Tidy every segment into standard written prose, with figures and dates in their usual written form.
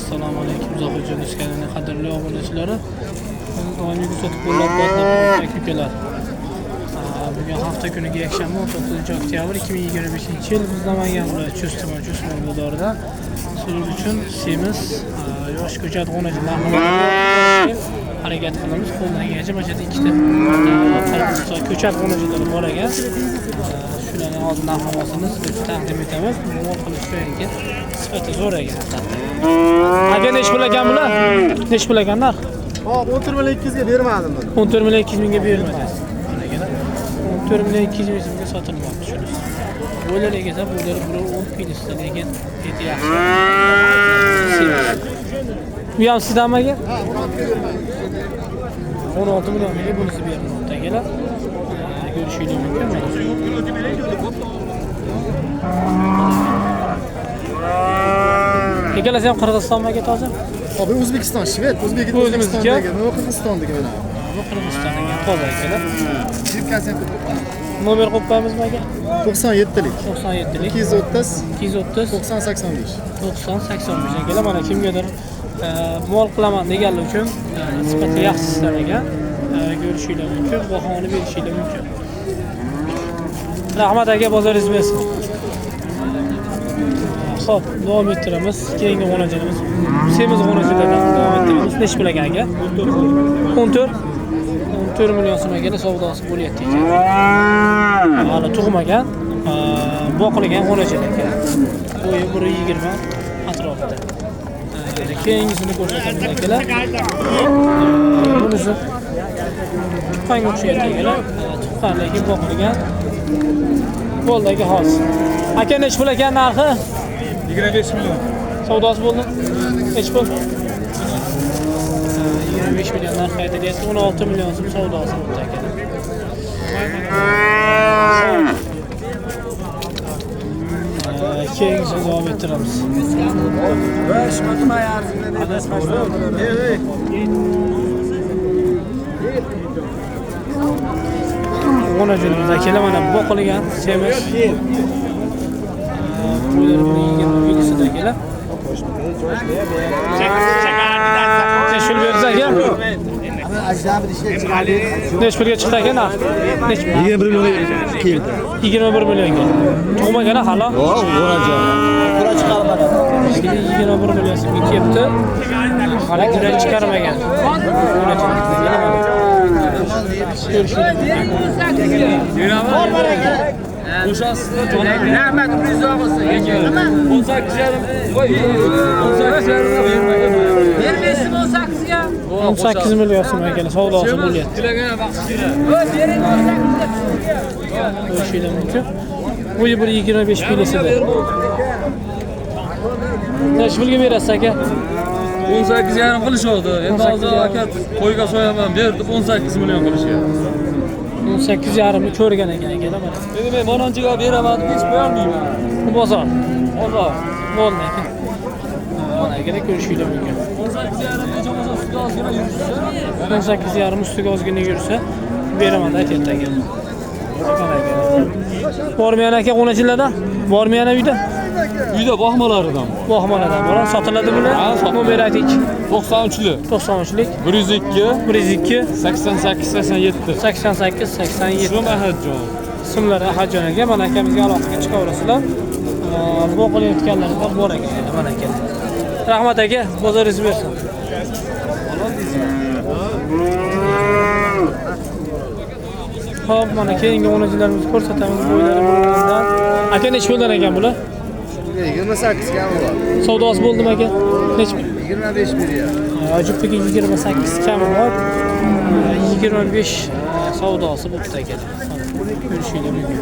Assalomu alaykum. Zohidjo'ning kanalining qadrli obunachilari. Doimiy kuzatib qo'llab-quvvatlab ukalar. Bugun hafta kuniga yakshanba 19-oktyabr 2025-yil biz Namangan viloyati Chust tuman bozorida sizlar uchun semiz yosh ko'chat g'onachilarni harakat qilamiz. Qo'ldan kelgancha mana shu ikkita ko'chat g'onachilar bor ekan. Shularning hozir narx-navosini sizga taqdim etamiz. Mol qilishga sifati zo'r ekan. Aka nech pul ekan bular? Nech pul ekan narx? Hop, 14.200 ga bermadim men. 14.200 mingga bermadingiz. 14.200 mingga sotilmoqda shunisi. Bo'larga esa bo'lar 10 piylisdan lekin eti yaxshi. Bu ham sizdanmi aka? Ha, 16 million mingga bunisi bermoqda akalar. Ko'rishingiz mumkin. Ekalar ham Qirg'izistonga toza? Abi O'zbekiston, Shved, O'zbekistondagi, nima Qirg'izistondagi mana. Bu Qirg'izistondagi toza ekalar. Jirkasi Nomer qo'yibamizmi aka? 97lik. 97lik. 230 230 90 85. 90-85 akalar mana kimgadir mol qilaman deganlar uchun sifati yaxshi sizlar ekan. Ko'rishingiz mumkin, bahoni berishingiz mumkin. Rahmat aka, bozoringiz bersin. Xo'p, davom ettiramiz. Keyingi g'onachilarimiz semiz g'onachilardan davom ettiramiz. Nech pul ekan aka? 14 million so'mga savdosi bo'lyapti ekan. Hali tug'magan, boqilgan g'onachilar ekan. Bo'yi 120 atrofida. Keyingisini ko'rsatamiz akalar. Bunisi tuqqanga o'xshayapti akalar. Tuqqan lekin boqilgan. Qo'ldagi hos. Aka nech pul ekan narxi? 25 million. Savdosi bo'ldi. Nech pul? 25 million narx aytilyapti. 16 million so'm savdosi bo'ldi akalar. Keyingisini davom ettiramiz. G'onachilarimiz akalar mana boqilgan semiz. Bo'lar 20 akalar. Nech pul bersiz aka? Nech pulga chiqdi aka narx? 21 million keldi. 21 millionga. Tug'magan hali? Yo'q, o'rajon. Qura chiqarmadi. 21 million so'mga kelibdi. Hali kira chiqarmagan. O'shasida rahmat Rizog'isi. 18.5 qo'y. 18.5 bermagan. Bermaysiz 18 ga? 18 million so'm ekan savdosi bo'lyapti. Tilagana vaqt kerak. Bering 18 ga. O'shilar mumkin. Bu 125 piylisida. Nech pulga berasiz aka? 18.5 qilishdi. Endi hozir aka qo'yga so'yaman berdi 18 million qilishyapti. 18.5 ni ko'rgan ekan akalar mana. Endi men mononchiga beraman, hech qo'yolmayman. Bu bozor. Bozor. Bo'ldi aka. Mana aka ko'rishingiz mumkin. 18.5 necha bo'lsa ustiga ozgina yursa? 18.5 ustiga ozgina yursa beraman aytyapti aka. Mana aka. Bormi yana aka g'onachilarda? Bormi yana uyda? Uyda boqmalaridan bor. Boqmalardan bor. Sotiladi bular? Ha, sotiladi. Nomer ayting. 93lik. 93lik 102 102 88 87. 88 87. Shum Ahadjon. Ismlari Ahadjon aka. Mana akamizga aloqaga chiqaverasizlar. Bu qilayotganlarida bor ekan. Mana aka. Rahmat aka, bozoringiz bersin. Xo'p, mana keyingi g'onachilarimizni ko'rsatamiz. Bo'ylari bo'lgandan. Aka nech puldan ekan bular? 28 ga bor. Savdosi bo'ldimi aka? Nech pul? 25 million. Ajupiga 28 kami bor. 25 savdosi bo'pti aka. Ko'rishingiz mumkin.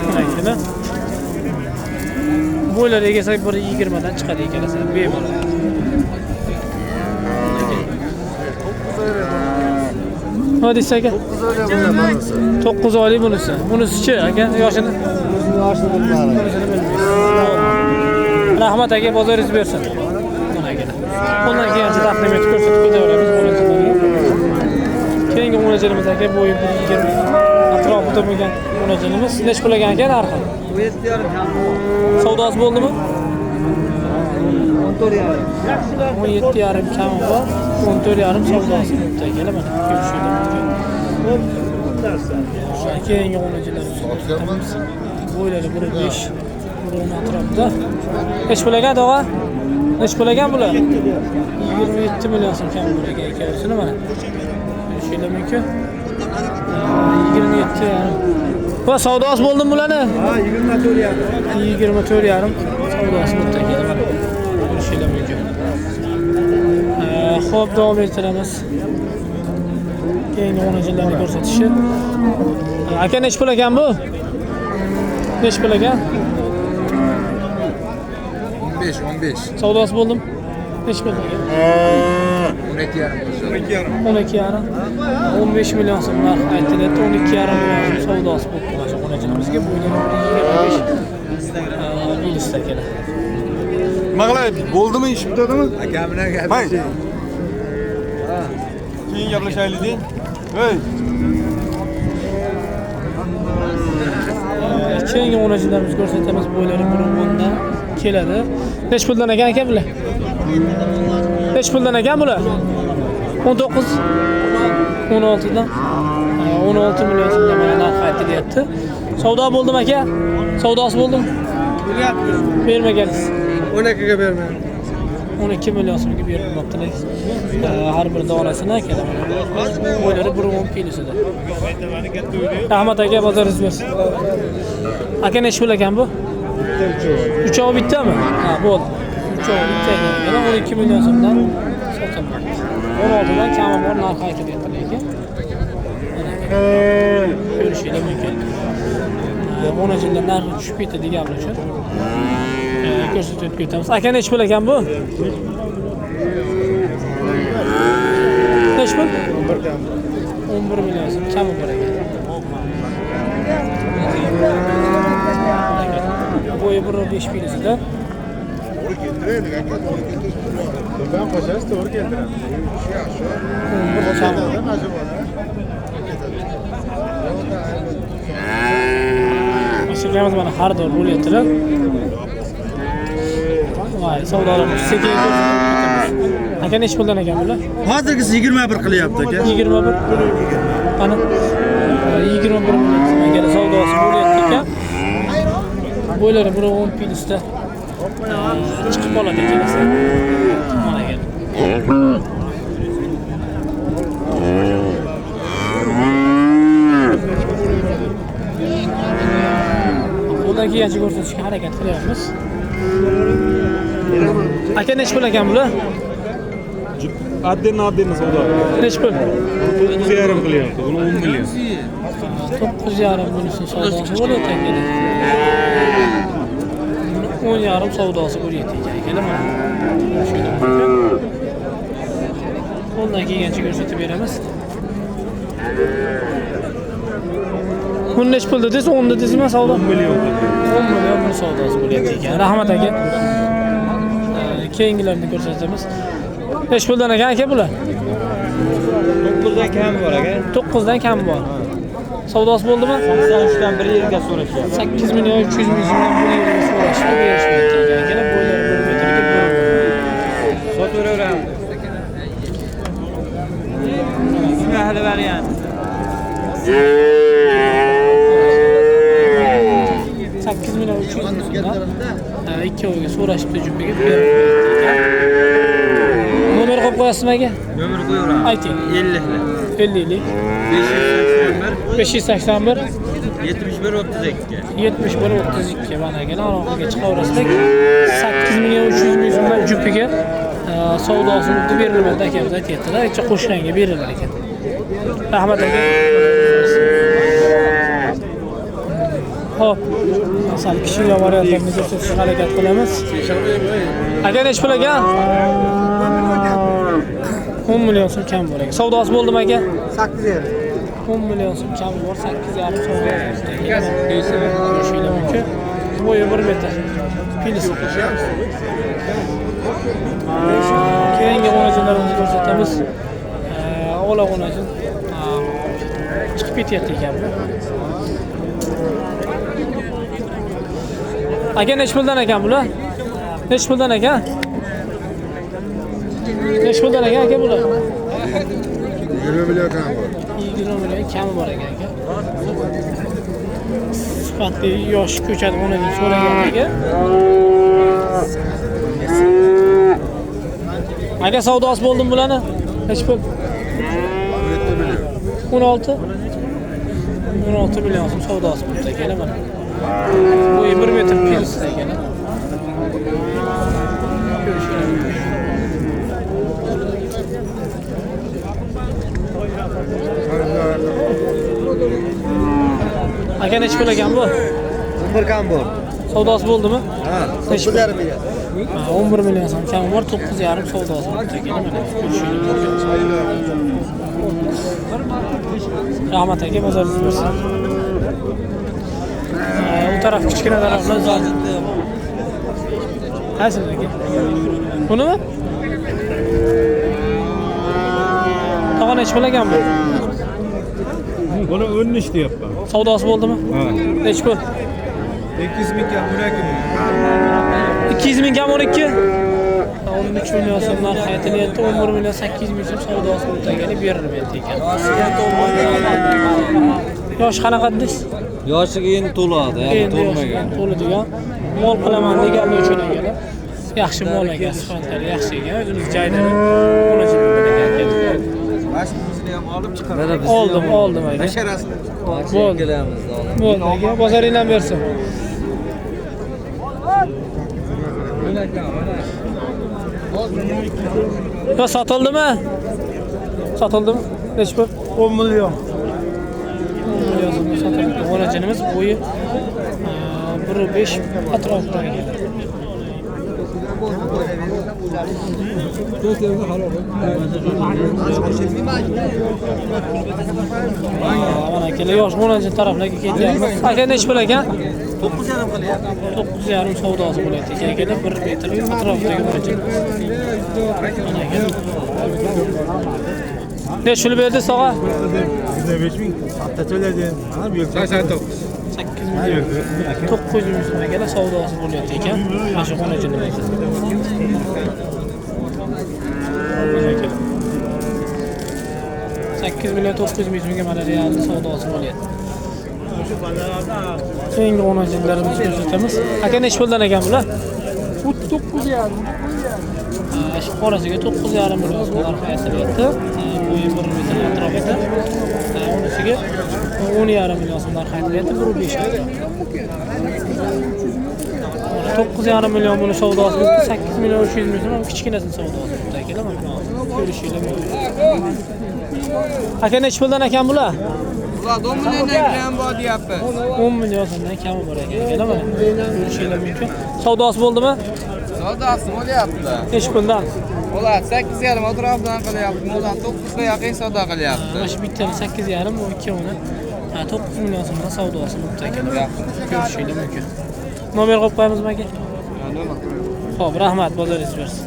Mana aka. Bo'lar egasi 120 dan chiqadi ekanlar. Bemalol. Nima deysiz aka? 9 oylik bunisi. Bunisi-chi aka? Yoshini? Yoshini bilmadim. Rahmat aka, bozoringiz bersin. Mana aka. Qo'ldan kelgancha taqdim etib ko'rsatib ketaveramiz g'onachilarga. Keyingi g'onachilarimiz aka bo'yi 120 atrofida bo'lgan g'onachilarimiz. Nech pul ekan aka narxi? 7.5 Savdosi bo'ldimi? 17,5 kami bor. 14,5 savdosi bitta keladi mana. Ko'rishinglar mumkin. Keyingi o'yinchilarimiz bo'ylari 1.5 million atrofida. Nech pul ekan tog'a? Nech pul ekan bular? 27 million so'm kam bo'lagan ikkalasini mana. Ko'rishinglar mumkin. 27,5. Bu savdosi bo'ldimi bularni? Ha, 24,5. 24,5 savdosi bitta keladi mana. Ko'rishinglar mumkin. Xo'p, davom ettiramiz. Keyingi o'yinchilarni ko'rsatishi. Aka nech pul ekan bu? Nech pul ekan? 15. Savdosi bo'ldim. Nech pul ekan? 12,5. 12,5. 15 million so'm narx aytilyapti. 12,5 million so'm savdosi bo'ldi mana shu o'yinchilarimizga. Bu yil 25 yilda keladi. Maqlay, bo'ldimi ish bitadimi? Aka bilan gaplashing. Keyin gaplashaylik deng. Hey. Keyingi o'yinchilarimiz ko'rsatamiz. Bo'ylari burundan keladi. Nech puldan ekan aka bular? Nech puldan ekan bular? 19 16 dan 16 million so'mdan mana narx aytilyapti. Savdo bo'ldimi aka? Savdosi bo'ldimi? Bermagansiz. 12 ga bermayman. 12 million so'mga berilmoqda. Har bir donasini keladi. Bo'ylari 1.10 kilosida. Rahmat aka, bozoringiz bersin. Aka nech pul ekan bu? Uchovi bittami? Ha, bo'ldi. Uchovi bitta ekan. Yana 12 million so'mdan sotilmoqda. 16 dan kami bor narx aytilyapti lekin. Ko'rishinglar mumkin. O'yinchilar narxi tushib ketdi deganlar uchun ko'rsatib ketamiz. Aka nech pul ekan bu? Nech pul? 11 million so'm kami bor ekan. Bo'yi 1.5 kilosida. Ben qo'shasiz, to'g'ri keltiradi. Mashinamiz mana har doim bo'lyaptilar. Voy, savdolarimiz sekin ko'rsatib. Aka nech puldan ekan bular? Hozirgisi 21 qilyapti aka. 21. Ana 21 million so'mga savdosi bo'lyapti ekan. Bo'ylari 1.10 pilsda chiqib qoladi kelasa. Mana kel. Bundan keyinchi ko'rsatishga harakat qilyapmiz. Aka nech pul ekan bular? Adden savdo. Nech pul? 9,5 qilyapti. Buni 10 million. 9,5 bunisi savdosi bo'lyapti ekan. 10,5 savdosi bo'lyapti ekan. Mana. Bundan keyinchi ko'rsatib beramiz. Buni nech pul dedingiz? 10 dedingizmi savdo? 10 million. 10 million buni savdosi bo'lyapti ekan. Rahmat aka. Keyingilarni ko'rsatamiz. Nech puldan ekan aka bular? 9 dan kam bor aka. 9 dan kam bor. Savdosi bo'ldimi? 83 dan 1 yilga so'rashyapti. 8 million 300 ming so'mdan 1 yilga so'rashdi, berishmayapti ekan. Yana bo'ylari 1 metrga 1. Sotaveramiz. Shuna hali variant. 8 million 300 ming so'mdan ikkoviga so'rashibdi jupiga bermayapti ekan. Nomer qo'yib qo'yasizmi aka? Nomer qo'yaveramiz. Ayting. 50lik. 50lik. 581 71 32. 71 32 mana aka. Orqaga chiqaverasizlar. 8 million 300 ming so'mdan jupiga savdosi berilmadi akamiz aytyaptilar. Ichi qo'shganga berilar ekan. Rahmat aka. Hop. Asal kishiga variantlarni ko'rsatishga harakat qilamiz. Aka nech pul ekan? 10 million so'm kam bor ekan. Savdosi bo'ldimi aka? 8,5. 10 million so'm kam bor, 8,5 savdosi ekan. Ko'rishinglar mumkin. Bo'yi 1 metr. Pilis. Keyingi o'yinchilarimizni ko'rsatamiz. Ola o'yinchi chiqib ketyapti ekan bu. Aka nech puldan ekan bular? Nech puldan ekan? Neç puldan ekan aka bular? 20 milyon kan var. 20 million kami bor ekan aka. Sifatli yosh ko'chadi uni deb so'ragan aka. Aka savdosi bo'ldimi bularni? Neç pul? 16 million so'm savdosi bo'ldi ekan mana. Bu 1 metr pils ekan. Aka neç pul ekan bu? 11 kan bor. Savdosi bo'ldimi? Ha, Neç pul? 9,5 million. 11 million so'm kami bor, 9,5 savdosi bo'ldi ekan mana. Rahmat aka, bozoringiz bo'lsin. Bu taraf kichkina taraflar zojid. Qaysi aka? Bunimi? Tog'a nechi pul ekan bu? Buni 13 deyapman. Savdosi bo'ldimi? Ha. Nechi pul? 200 ming kan 12 ming. 200 ming kam 12. 13 million so'mlar aytilyapti. 11 million 800 ming so'm savdosi bo'ldi ekan, berilmayapti ekan. Yosh qanaqa dedingiz? Yoshiga endi to'ladi, hali to'lmagan. To'ladigan. Mol qilaman degan uchun ekan. Yaxshi mol ekan, sifatlari yaxshi ekan. O'zimiz joyda bo'lajak ekan. Mashinasini ham olib chiqar. Oldim aka. Basharasini. Bo'ldi. Bo'ldi aka, bozoringdan bersin. Ya satildimi? Satildimi? Nechi pul? 10 million. 10 million so'mga sotildi. O'rajinimiz bo'yi 1.5 atrofida ekan. Mana akalar yosh 10 taraflarga ketyapmiz. Aka nechi pul ekan? 9,5 qilyapti. 9,5 savdosi bo'lyapti ekan akalar, 1 metr atrofidagi o'rajin. Mana aka. Nechi pul berdi so'g'a? 5 ming. Hatta to'ladin. Mana bu yerda 89. 8 million. 900 ming so'm ekan savdosi bo'lyapti ekan. Mana shu xonajinimiz. 8 million 900 ming so'mga mana realni savdosi bo'lyapti. Keyingi xonajinlarimizni ko'rsatamiz. Aka nechi puldan ekan bular? 9,5. Shu qorasiga 9,5 million so'mlar aytilyapti. Bo'yi 1 metr atrofida. Unisiga 10,5 million so'mlar aytilyapti. 1.5. 9,5 million buni savdosi bo'ldi. 8 million 300 ming so'm kichkinasini savdosi bo'ldi akalar. Mana ko'rishinglar mumkin. Aka nechi puldan ekan bular? Ular 10 milliondan kam bor deyapti. 10 million so'mdan kami bor ekan akalar. Mana ko'rishinglar mumkin. Savdosi bo'ldimi? Savdosi bo'lyapti. Nechi puldan? Ular 8,5 atrofidan qilyapti. Ular 9 ga yaqin savdo qilyapti. Mana shu bittani 8,5, bu ikkovini 9 million so'mdan savdosi bo'ldi akalar. Ko'rishinglar mumkin. Nomer qo'yib qo'yamizmi aka? Xo'p, rahmat, bozoringiz bersin.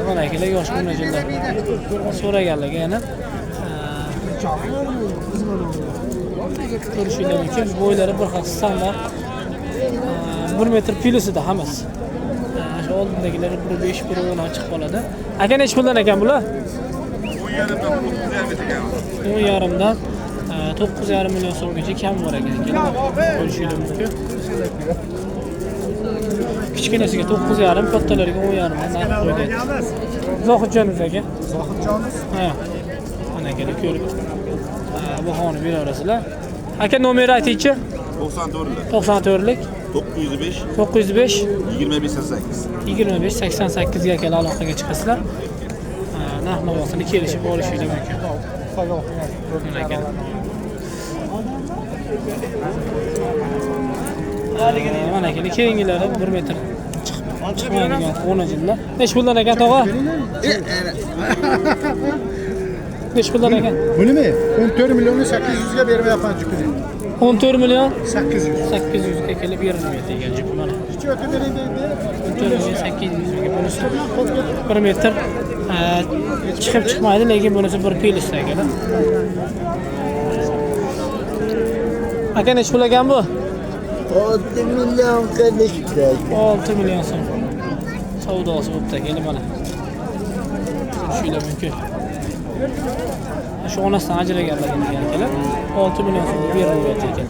Mana akalar yosh o'rnajinlar so'raganlarga yana ko'rishinglar mumkin. Bo'ylari bir xil standart 1 metr pilisida hammasi. Shu oldindagilar 1.5, 1.10 chiqib qoladi. Aka nechi puldan ekan bular? 10,5 dan 9,5 million so'mgacha kam bor ekan. Ko'rishinglar mumkin. Kichkinasiga 9,5, kattalariga 10,5 dan narx qo'yiladi. Zohidjonov aka. Zohidjonov? Ha. Mana kelib ko'rib. Bahoni beraverasizlar. Aka nomeri aytingchi? 94lik 905 905 2588. 2588 ga kelib aloqaga chiqasizlar. Narx navosini kelishib olishingiz mumkin. Mana aka. Mana aka, keyingilari 1 metr chiqmaydigan o'rnajinlar. Nechi puldan ekan tog'a? Nechi puldan ekan? Bunimi? 14 million 800 ga bermayapman jukini. 14 million 800. 800 ga kelib berilmaydi ekan jup mana. Ichi o'tib bering deydi. 14 million 800 ga bunisi 1 metr chiqib chiqmaydi, lekin bunisi 1 pilis ekan. Aka nechi pul ekan bu? 6 million qilishdi. 6 million so'm savdosi bo'pti ekan mana. Şöyle mümkün. Şu onasından ajraganlar ekan akalar. 6 million so'm berib beryapti ekan.